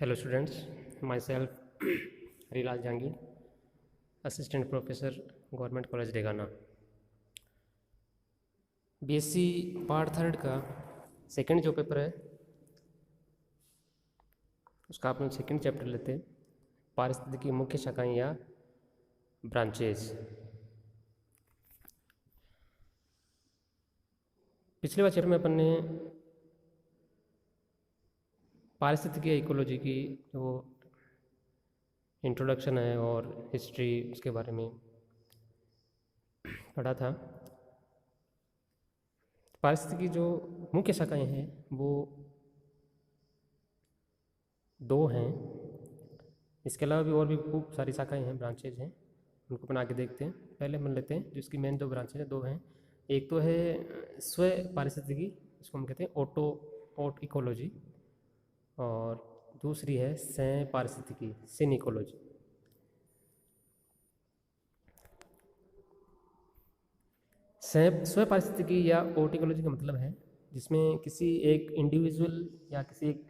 Hello students, myself Harilal Jahangir, assistant professor government college Degana. BSc part third का second जो paper है उसका आप लोग सेकंड चैप्टर लेते हैं, पारिस्थितिकी की मुख्य शाखाएं या ब्रांचेस। पिछले चैप्टर में अपन ने पारिस्थितिकी इकोलॉजी की जो इंट्रोडक्शन है और हिस्ट्री उसके बारे में पढ़ा था। पारिस्थितिकी जो मुख्य शाखाएं हैं वो दो हैं, इसके अलावा भी और भी खूब सारी शाखाएं हैं, ब्रांचेज हैं, उनको अपन आगे देखते हैं। पहले मन लेते हैं जिसकी मेन दो ब्रांचेज हैं, दो हैं। एक तो है स्व पारिस्थितिकी, इसको हम कहते हैं ओट इकोलॉजी, और दूसरी है सह पारिस्थितिकी, सिन इकोलॉजी। स्व पारिस्थितिकी या ओट इकोलॉजी का मतलब है जिसमें किसी एक इंडिविजुअल या किसी एक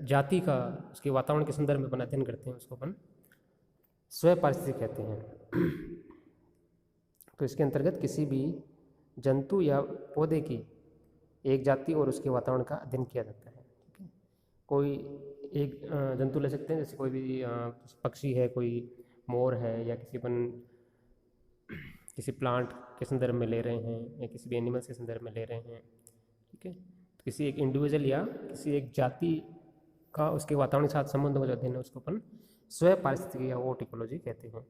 जाति का उसके वातावरण के संदर्भ में अपन अध्ययन करते हैं, उसको अपन स्व पारिस्थितिकी कहते हैं। तो इसके अंतर्गत किसी भी जंतु या पौधे की एक जाति और उसके वातावरण का अध्ययन किया जाता है। ठीक है, कोई एक जंतु ले सकते हैं, जैसे कोई भी पक्षी है, कोई मोर है, या किसी प्लांट के संदर्भ में ले रहे हैं या किसी भी एनिमल्स के संदर्भ में ले रहे हैं। ठीक है, तो किसी एक इंडिविजुअल या किसी एक जाति का उसके वातावरण के साथ संबंध हो जाते हैं, उसको अपन स्व पारिस्थितिकी या ओट इकोलॉजी कहते हैं।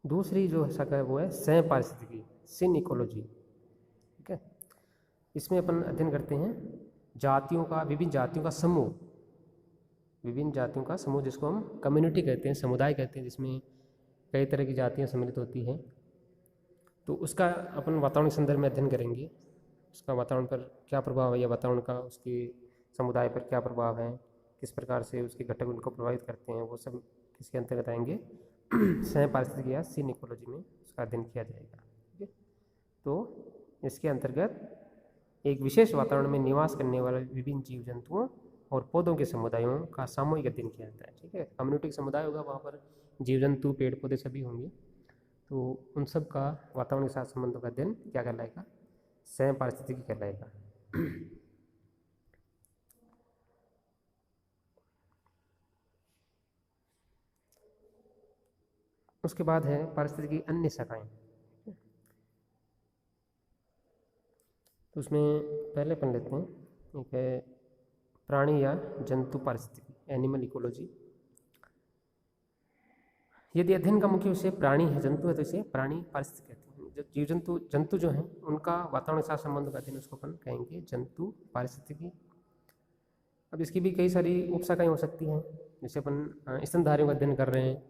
दूसरी जो शाखा है वो है सह पारिस्थितिकी, सिन इकोलॉजी। ठीक है, इसमें अपन अध्ययन करते हैं जातियों का, विभिन्न जातियों का समूह, विभिन्न जातियों का समूह जिसको हम कम्युनिटी कहते हैं, समुदाय कहते हैं, जिसमें कई तरह की जातियाँ सम्मिलित होती हैं। तो उसका अपन वातावरण के संदर्भ में अध्ययन करेंगे, उसका वातावरण पर क्या प्रभाव है या वातावरण का उसके समुदाय पर क्या प्रभाव है, किस प्रकार से उसके घटक उनको प्रभावित करते हैं, वो सब किसके अंतर्गत आएंगे, सह पारिस्थितिकी या सिन इकोलॉजी में उसका अध्ययन किया जाएगा। ठीक है, तो इसके अंतर्गत एक विशेष वातावरण में निवास करने वाले विभिन्न जीव जंतुओं और पौधों के समुदायों का सामूहिक अध्ययन किया जाता है। ठीक है, कम्युनिटी समुदाय होगा, वहाँ पर जीव जंतु पेड़ पौधे सभी होंगे, तो उन सब का वातावरण के साथ संबंधों का अध्ययन क्या कहलाएगा, सह पारिस्थितिकी कहलाएगा। उसके बाद है पारिस्थितिकी की अन्य शाखाएं। तो उसमें पहले अपन लेते हैं, एक है प्राणी या जंतु पारिस्थितिकी, एनिमल इकोलॉजी। यदि अध्ययन का मुख्य विषय प्राणी है, जंतु है, तो इसे प्राणी पारिस्थितिकी कहते हैं। जो जीव जंतु जो हैं उनका वातावरण के साथ संबंध का अध्ययन, उसको अपन कहेंगे जंतु पारिस्थितिकी। अब इसकी भी कई सारी उपशाखाएं हो सकती हैं, जैसे अपन स्तनधारियों का अध्ययन कर रहे हैं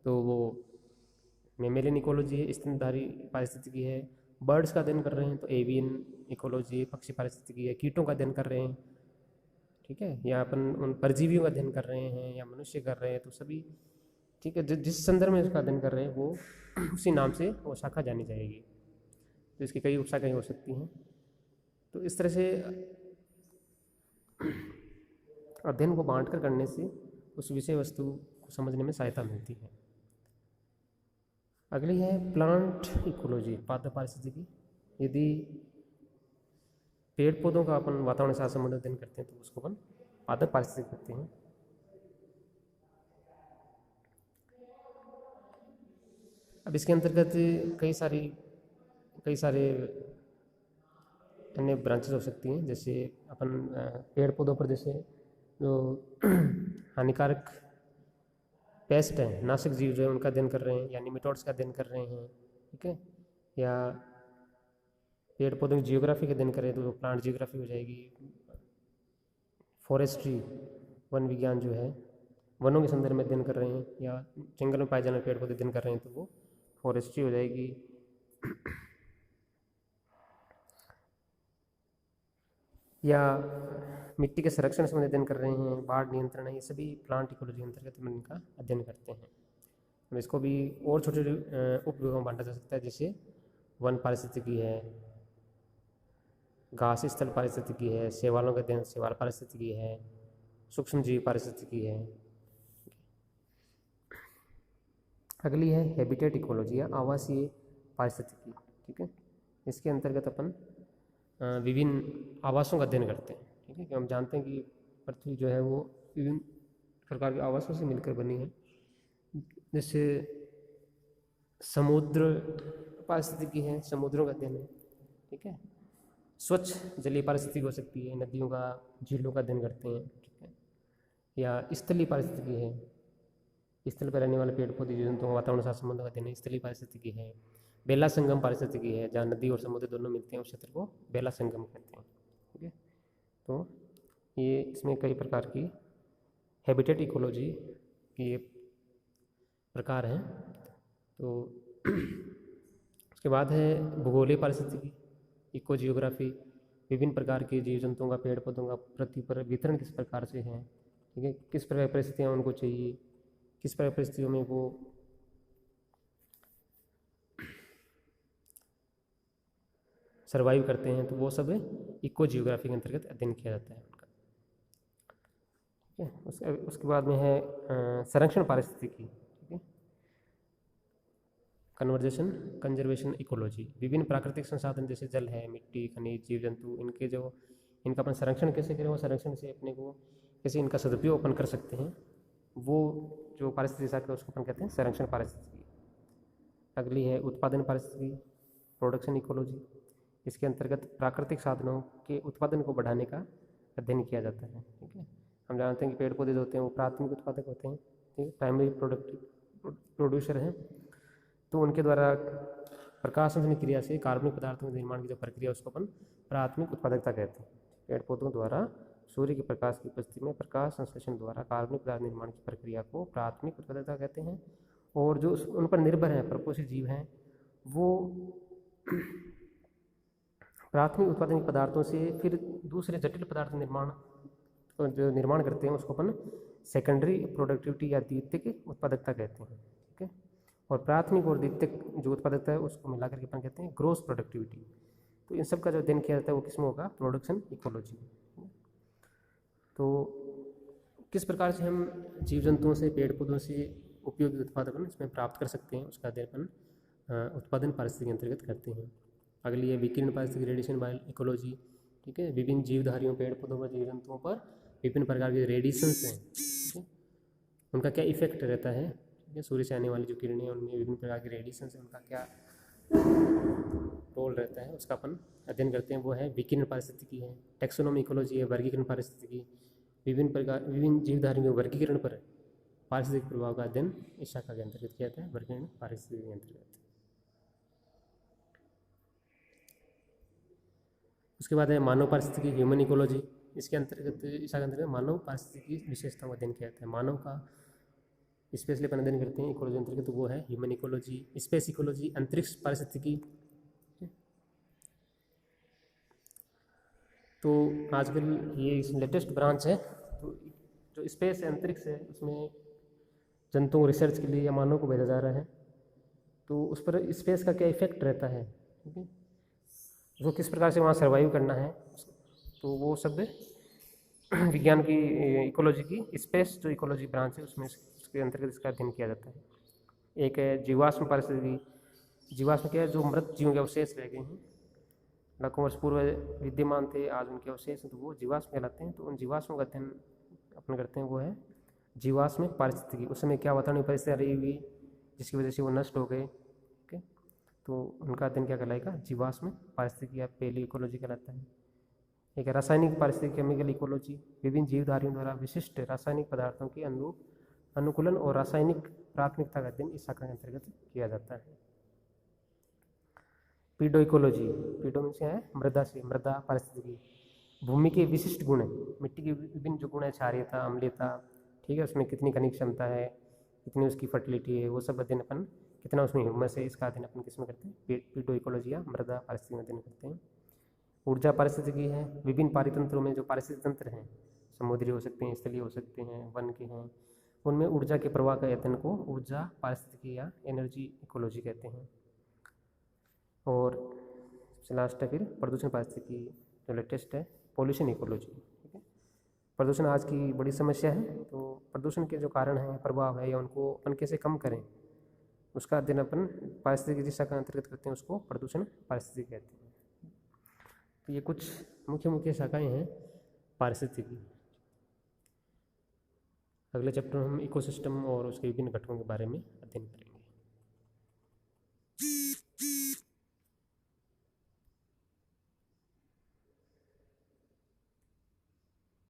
तो वो मेमेलियन इकोलॉजी है, स्तनधारी पारिस्थितिकी है। बर्ड्स का अध्ययन कर रहे हैं तो एवियन इकोलॉजी, पक्षी पारिस्थितिकी है। कीटों का अध्ययन कर रहे हैं, ठीक है, या अपन उन परजीवियों का अध्ययन कर रहे हैं या मनुष्य कर रहे हैं, तो सभी ठीक है, जिस संदर्भ में उसका अध्ययन कर रहे हैं वो उसी नाम से वो शाखा जानी जाएगी। तो इसकी कई उपशाखाएं हो सकती हैं। तो इस तरह से अध्ययन को बांटकर करने से उस विषय वस्तु को समझने में सहायता मिलती है। अगली है प्लांट इकोलॉजी, पादप पारिस्थितिकी। यदि पेड़ पौधों का अपन वातावरण के साथ संबंध अध्ययन करते हैं तो उसको अपन पादप पारिस्थितिकी करते हैं। अब इसके अंतर्गत कई सारे अन्य ब्रांचेस हो सकती हैं, जैसे अपन पेड़ पौधों पर जैसे जो हानिकारक पेस्ट हैं, नाशक जीव जो है, उनका अध्ययन कर रहे हैं, या निमेटोड्स का अध्ययन कर रहे हैं। ठीक है, या पेड़ पौधों की जियोग्राफी का अध्ययन करें तो प्लांट जियोग्राफी हो जाएगी। फॉरेस्ट्री, वन विज्ञान जो है, वनों के संदर्भ में अध्ययन कर रहे हैं, या जंगल में पाए जाने पेड़ पौधे अध्ययन कर रहे हैं तो वो फॉरेस्ट्री हो जाएगी। या मिट्टी के संरक्षण संबंधी अध्ययन कर रहे हैं, बाढ़ नियंत्रण है, ये सभी प्लांट इकोलॉजी के अंतर्गत हम इनका अध्ययन करते हैं। हम इसको भी और छोटे उपविभागों में बांटा जा सकता है, जैसे वन पारिस्थितिकी है, घास स्थल पारिस्थितिकी है, शैवालों का अध्ययन शैवाल पारिस्थितिकी है, सूक्ष्म जीव पारिस्थितिकी है। अगली है हैबिटेट इकोलॉजी या आवासीय पारिस्थितिकी। ठीक है, इसके अंतर्गत अपन विभिन्न आवासों का अध्ययन करते हैं। ठीक है, कि हम जानते हैं कि पृथ्वी जो है वो विभिन्न प्रकार के आवासों से मिलकर बनी है। जैसे समुद्र पारिस्थितिकी है, समुद्रों का अध्ययन है। ठीक है, स्वच्छ जलीय पारिस्थितिकी हो सकती है, नदियों का झीलों का अध्ययन करते हैं। ठीक है, या स्थलीय पारिस्थितिकी है, स्थल पर रहने वाले पेड़ पौधे जीव जंतुओं वातावरण के साथ संबंध का अध्ययन स्थलीय पारिस्थितिकी है। बेला संगम पारिस्थितिकी है, जहाँ नदी और समुद्र दोनों मिलते हैं उस क्षेत्र को बेला संगम कहते हैं। ठीक है, तो ये इसमें कई प्रकार की हैबिटेट इकोलॉजी की ये प्रकार हैं। तो उसके बाद है भूगोलीय पारिस्थितिकी, इको जियोग्राफी, विभिन्न प्रकार के जीव जंतुओं का पेड़ पौधों का पृथ्वी पर वितरण किस प्रकार से है। ठीक है, किस प्रकार परिस्थितियाँ उनको चाहिए, किस प्रकार परिस्थितियों में वो सर्वाइव करते हैं, तो वो सब इको जियोग्राफी के अंतर्गत अध्ययन किया जाता है उनका। ठीक है, उसके बाद में है संरक्षण पारिस्थितिकी। ठीक है, कंजर्वेशन इकोलॉजी, विभिन्न प्राकृतिक संसाधन जैसे जल है, मिट्टी, खनिज, जीव जंतु, इनका अपन संरक्षण कैसे करें, वो संरक्षण से अपने को कैसे इनका सदुपयोग अपन कर सकते हैं, वो जो पारिस्थितिक शास्त्र है उसको अपन कहते हैं संरक्षण पारिस्थितिकी। अगली है उत्पादन पारिस्थितिकी, प्रोडक्शन इकोलॉजी। इसके अंतर्गत प्राकृतिक साधनों के उत्पादन को बढ़ाने का अध्ययन किया जाता है। ठीक है, हम जानते हैं कि पेड़ पौधे जो होते हैं वो प्राथमिक उत्पादक होते हैं। ठीक है, प्राइमरी प्रोड्यूसर हैं। तो उनके द्वारा प्रकाश संश्लेषण क्रिया से कार्बनिक पदार्थों के निर्माण की जो प्रक्रिया उसको अपन प्राथमिक उत्पादकता कहते हैं। पेड़ पौधों द्वारा सूर्य के प्रकाश की उपस्थिति में प्रकाश संश्लेषण द्वारा कार्बनिक पदार्थ निर्माण की प्रक्रिया को प्राथमिक उत्पादकता कहते हैं। और जो उन पर निर्भर हैं प्रपोषित जीव हैं, वो प्राथमिक उत्पादन पदार्थों से फिर दूसरे जटिल पदार्थ जो निर्माण करते हैं उसको अपन सेकेंडरी प्रोडक्टिविटी या द्वितीयक उत्पादकता कहते हैं। ठीक है, और प्राथमिक और द्वितीयक जो उत्पादकता है उसको मिलाकर के अपन कहते हैं ग्रोस प्रोडक्टिविटी। तो इन सब का जो अध्ययन किया जाता है वो किसमें होगा, प्रोडक्शन इकोलॉजी। तो किस प्रकार से हम जीव जंतुओं से पेड़ पौधों से उपयोगी उत्पादन इसमें प्राप्त कर सकते हैं उसका अध्ययन अपन उत्पादन पारिस्थितिकी के अंतर्गत करते हैं। अगली है विकिरण पारिस्थितिकी, रेडिएशन बायो इकोलॉजी। ठीक है, विभिन्न जीवधारियों पेड़ पौधों पर जीव जंतुओं पर विभिन्न प्रकार के रेडिएशंस हैं। ठीक है, उनका क्या इफेक्ट रहता है। ठीक है, सूर्य से आने वाली जो किरणें हैं उनमें विभिन्न प्रकार के रेडिएशंस हैं, उनका क्या रोल रहता है उसका अपन अध्ययन करते हैं, वो है विकिरण पारिस्थितिकी है। टेक्सोनोमी इकोलॉजी है, वर्गीकरण पारिस्थितिकी, विभिन्न जीवधारियों के वर्गीकरण पर पारिस्थितिक प्रभाव का अध्ययन इस शाखा के अंतर्गत किया जाता है, वर्गीकरण पारिस्थितिकी के अंतर्गत। उसके बाद है मानव पारिस्थितिकी, ह्यूमन इकोलॉजी। इसके अंतर्गत इस शाखा के अंतर्गत मानव पारिस्थितिकी विशेषताओं का अध्ययन किया जाता है। मानव का स्पेशली अपन अध्ययन करते हैं इकोलॉजी अंतर्गत, तो वो है ह्यूमन इकोलॉजी। स्पेस इकोलॉजी, अंतरिक्ष पारिस्थितिकी। तो आजकल ये लेटेस्ट ब्रांच है, तो जो स्पेस अंतरिक्ष है उसमें जंतुओं को रिसर्च के लिए या मानव को भेजा जा रहा है, तो उस पर स्पेस का क्या इफेक्ट रहता है। ठीक है, वो किस प्रकार से वहाँ सर्वाइव करना है, तो वो सब विज्ञान की इकोलॉजी की स्पेस जो इकोलॉजी ब्रांच है उसमें उसके अंतर्गत इसका अध्ययन किया जाता है। एक है जीवाश्म पारिस्थितिकी। जीवाश्म क्या है, जो मृत जीवों के अवशेष रह गए हैं, लाखों वर्ष पूर्व विद्यमान थे, आज उनके अवशेष हैं, तो वो जीवाश्म कहलाते हैं। तो उन जीवाश्मों का अध्ययन अपन करते हैं, वो है जीवाश्म पारिस्थितिकी। उस समय क्या वातावरण परिस्थितियाँ रही हुई जिसकी वजह से वो नष्ट हो गए। ठीक है, तो उनका अध्ययन क्या कहलाएगा, जीवाश्म पारिस्थितिकी या पेली इकोलॉजी कहलाता है। एक है रासायनिक पारिस्थितिकी, केमिकल इकोलॉजी। विभिन्न जीवधारियों द्वारा विशिष्ट रासायनिक पदार्थों के अनुकूलन और रासायनिक प्राथमिकता का अध्ययन इस शाखा के अंतर्गत किया जाता है। पीडो इकोलॉजी, पीडो मीन्स है मृदा पारिस्थितिकी। भूमि के विशिष्ट गुण, मिट्टी के विभिन्न जो गुण है, क्षारीयता, अम्लीयता, ठीक है, उसमें कितनी खनिज क्षमता है, कितनी उसकी फर्टिलिटी है, वो सब अध्ययन अपन, कितना उसमें ह्यूमस है, इसका अध्ययन अपन किसमें करते हैं, पीडो इकोलॉजी या मृदा पारिस्थितिकी में अध्ययन करते हैं। ऊर्जा पारिस्थितिकी है। विभिन्न पारितंत्रों में जो पारिस्थितिक तंत्र हैं, समुद्री हो सकते हैं, स्थलीय हो सकते हैं, वन के हैं, उनमें ऊर्जा के प्रवाह का अध्ययन को ऊर्जा पारिस्थितिकी या एनर्जी इकोलॉजी कहते हैं। और लास्ट है फिर प्रदूषण पारिस्थितिकी। जो लेटेस्ट है पॉल्यूशन इकोलॉजी। ठीक है, प्रदूषण आज की बड़ी समस्या है, तो प्रदूषण के जो कारण हैं, प्रभाव है, या उनको अपन कैसे कम करें, उसका अध्ययन अपन पारिस्थितिकी दिशा का अंतर्गत करते हैं, उसको प्रदूषण पारिस्थितिकी कहते हैं। तो ये कुछ मुख्य मुख्य शाखाएं हैं पारिस्थितिकी। अगले चैप्टर में हम इकोसिस्टम और उसके विभिन्न घटकों के बारे में अध्ययन करेंगे।